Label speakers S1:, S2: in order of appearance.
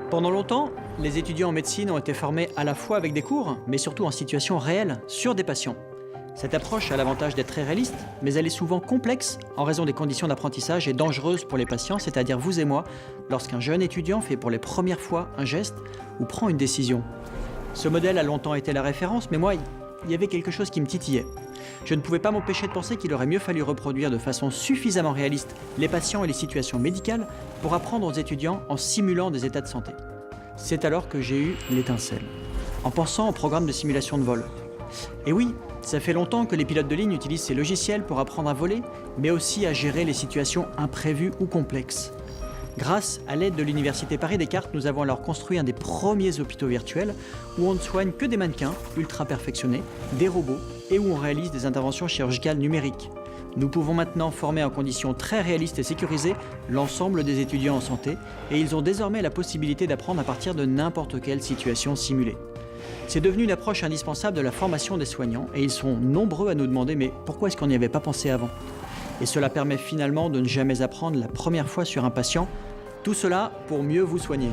S1: Pendant longtemps, les étudiants en médecine ont été formés à la fois avec des cours, mais surtout en situation réelle, sur des patients. Cette approche a l'avantage d'être très réaliste, mais elle est souvent complexe en raison des conditions d'apprentissage et dangereuse pour les patients, c'est-à-dire vous et moi, lorsqu'un jeune étudiant fait pour les premières fois un geste ou prend une décision. Ce modèle a longtemps été la référence, mais moi, il y avait quelque chose qui me titillait. Je ne pouvais pas m'empêcher de penser qu'il aurait mieux fallu reproduire de façon suffisamment réaliste les patients et les situations médicales pour apprendre aux étudiants en simulant des états de santé. C'est alors que j'ai eu l'étincelle, en pensant au programme de simulation de vol. Et oui, ça fait longtemps que les pilotes de ligne utilisent ces logiciels pour apprendre à voler, mais aussi à gérer les situations imprévues ou complexes. Grâce à l'aide de l'Université Paris-Descartes, nous avons alors construit un des premiers hôpitaux virtuels où on ne soigne que des mannequins ultra perfectionnés, des robots et où on réalise des interventions chirurgicales numériques. Nous pouvons maintenant former en conditions très réalistes et sécurisées l'ensemble des étudiants en santé et ils ont désormais la possibilité d'apprendre à partir de n'importe quelle situation simulée. C'est devenu une approche indispensable de la formation des soignants et ils sont nombreux à nous demander mais pourquoi est-ce qu'on n'y avait pas pensé avant ? Et cela permet finalement de ne jamais apprendre la première fois sur un patient, tout cela pour mieux vous soigner.